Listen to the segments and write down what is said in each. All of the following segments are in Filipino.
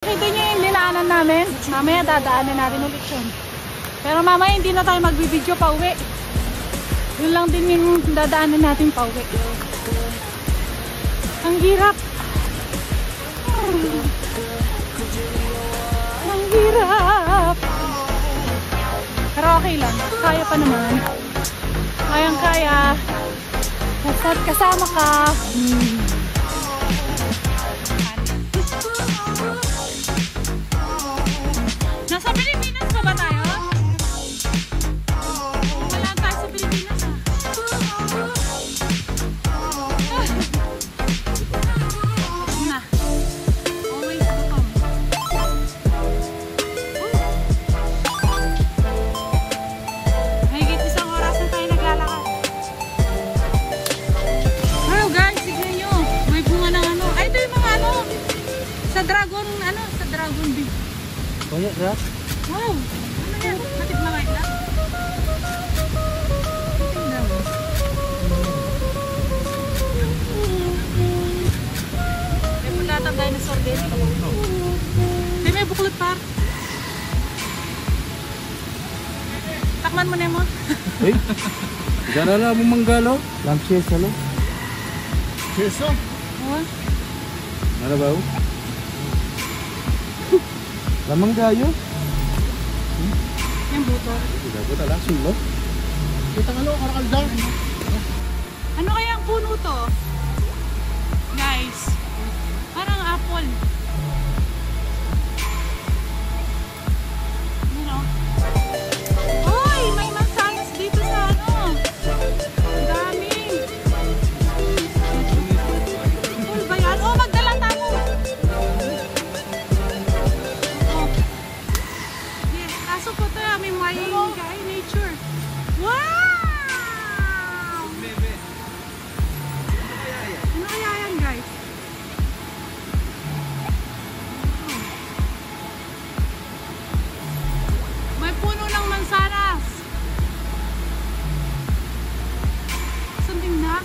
Kita nyo yung dinaanan namin. Mamaya dadaanan natin ulit yun. Pero mamaya hindi na tayo magbibideo pa uwi. Yun lang din yung dadaanan natin pa uwi. Ang hirap. Ang hirap. Pero okay lang. Kaya pa naman. Kayang-kaya. Basta't kasama ka. Nasa Pilipinas pa ba tayo? Wala tayo sa Pilipinas ah. Na. Always welcome. Mahigit isang oras na tayo naglalakad. Wow guys, tignan nyo. May bunga ng ano. Ay, ito yung mga ano. Sa dragon, ano? Sa dragon bee. Banyak dah. Wow! Ano yan? Matip na white lang? Tingnan mo. May punlatang dinosaur din. May buklot par. Takman mo na mo. Eh? Jangan lah memanggalo. Langsir selalu. Keso. Oh. Mana bau? Lamang gayo. Yung buto. Tidak buta langsung loh. Kita kalau orang kalda. Ano kaya ang puno to? Guys, parang apple. You know? Uy, may mansanas dito sa ano. Ang dami. Apple ba yan? Oh, magdala tayo. Yes, kaso po ito may maying guy nature. Wow! Ano kaya yan guys? May puno ng mansanas. Something na?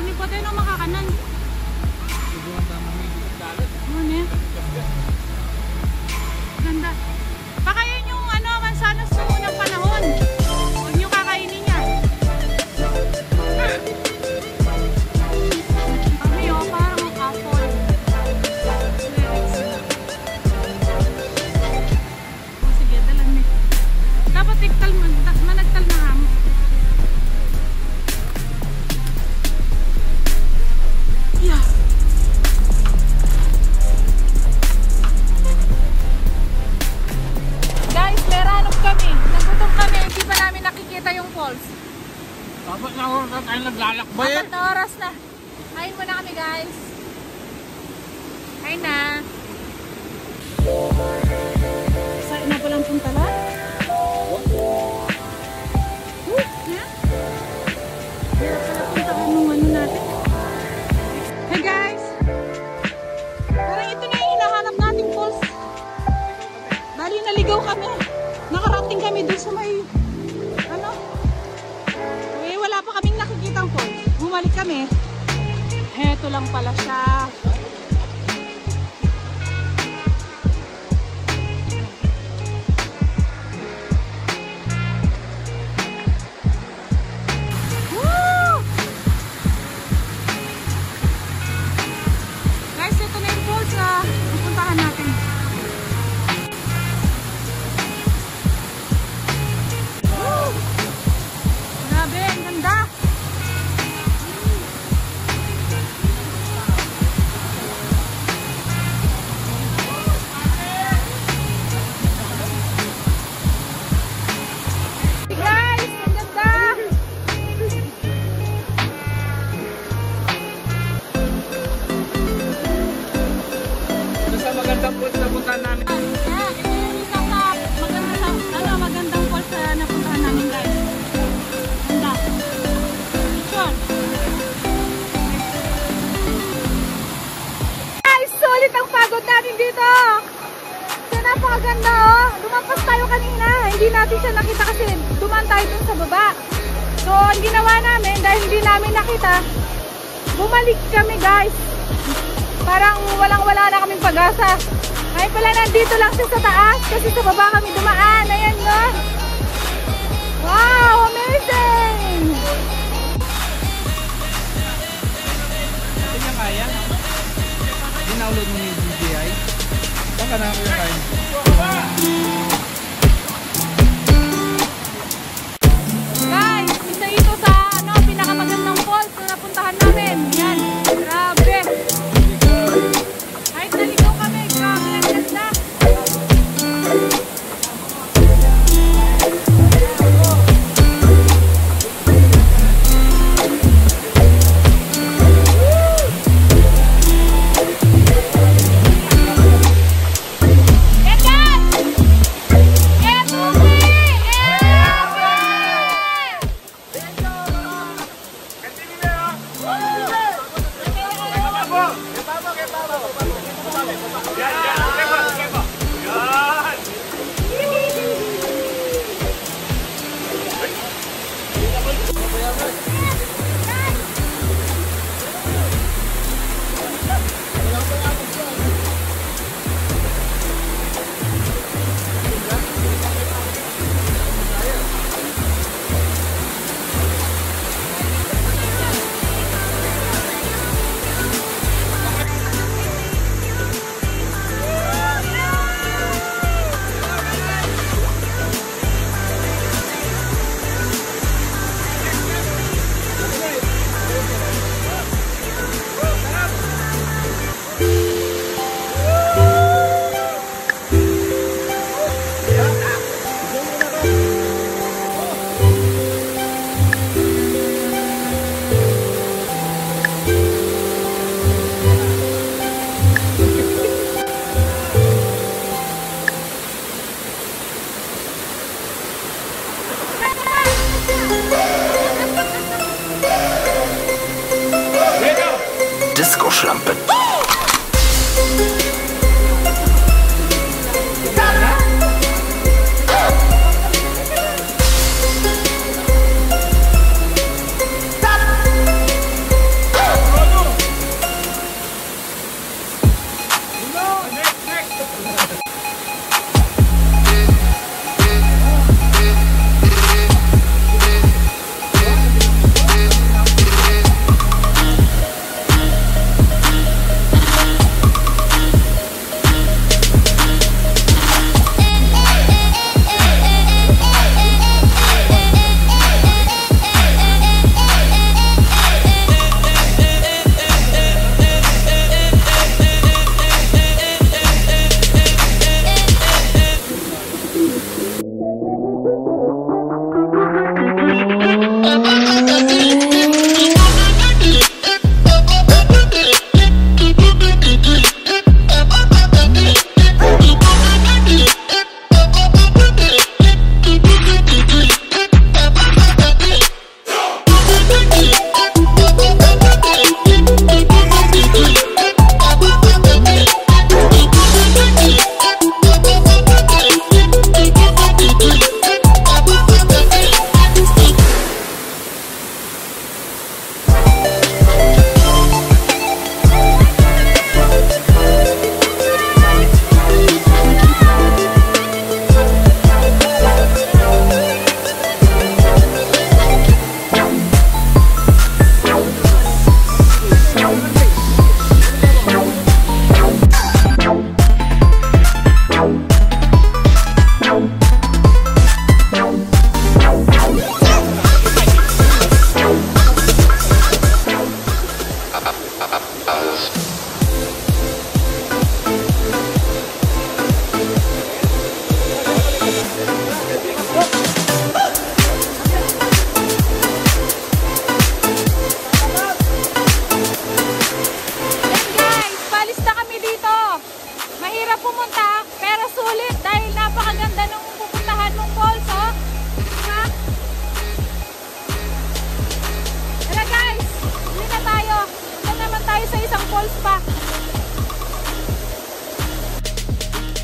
Hindi pa tayo makakanan. Ano eh? Ganda. Baka yun yung ano, mansanas ng unang panahon. Huwag nyo kakainin yan. Kami oh, parang apple. Oh, sige, dalan mo. Dapat tiktal mo, managtal na ham. Yeah. Guys, meranok kami. Nagutom kami, hindi pa namin nakikita yung falls. Dapat na oras na tayo naglalakbay. 4 na oras na. Kain muna kami guys. Kain na. Saan na palang puntala? Yeah. Kaya pala puntahan nung ano natin. Hey guys. Parang ito na yung hinahanap nating falls. Bali naligaw kami. Nakarating kami dun sa may ano. Eh wala pa kaming nakikitang falls. Bumalik kami. Heto lang pala siya. Woo! Guys, ito na yung falls na pupuntahan natin. Woo! Grabe, ang ganda! Guys, ang ganda! Ito sa magandang punta na puntahan namin. Ito yung isa sa magandang falls na napuntahan namin guys. Ganda. Sure. Guys, solid ang pagod natin dito. Ito napakaganda oh. Lumampas tayo kanina. Hindi natin siya nakita kasi dumaan tayo dun sa baba. So, ang ginawa namin dahil hindi namin nakita, bumalik kami guys. Parang walang-wala na kaming pag-asa. Ay pa nandito lang siya sa taas kasi sa baba kami dumaan. Ayan no. Wow, amazing! Ito niya kaya? Dinaulod mo yung DJI? Saan ka na ako yung kain? Guys, isa ito sa pinakamagandang falls na napuntahan namin. Yan, grabe. Kahit naligaw kami, grabe ang ganda. Disco-Schlampe.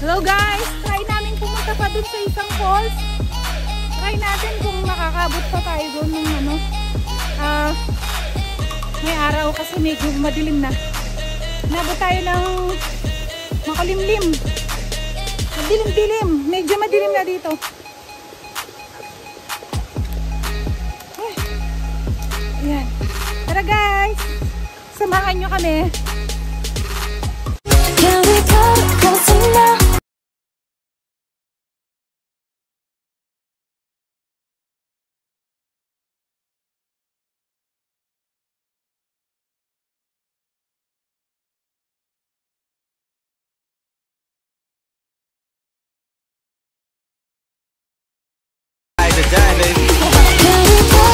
Hello guys! Try namin pumunta pa dun sa isang falls. Try natin kung makakabot pa tayo dun ng ano. May araw kasi medyo madilim na. Nabot tayo ng makulimlim. Madilim-dilim. Medyo madilim na dito. Ay. Ayan. Tara guys. Samahan nyo kami. Can we go closer now?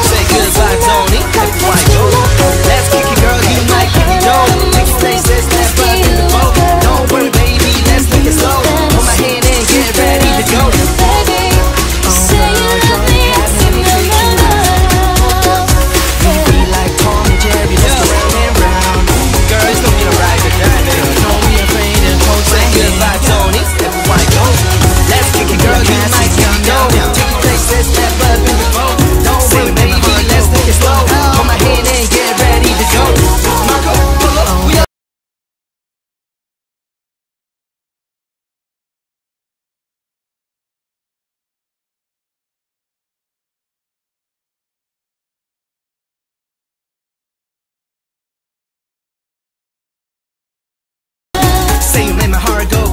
Say goodbye, Tony. Let's kick it, girl. You might kick it, yo. Take your places, let's run in the boat. Don't worry, baby, let's take it slow. Hold my hand and get ready to go. Be like Tom and Jerry, let's go round and round. Girl, it's gonna be a ride or die, baby. Don't be afraid and hold. Say goodbye, Tony. Everybody go. Let's kick it, girl. You might kick it, yo. Take your places, let's run in the boat. Don't worry, baby, let's take it slow. Hold my hand and get ready to go. Marco, pull up, we up. Say you made my heart go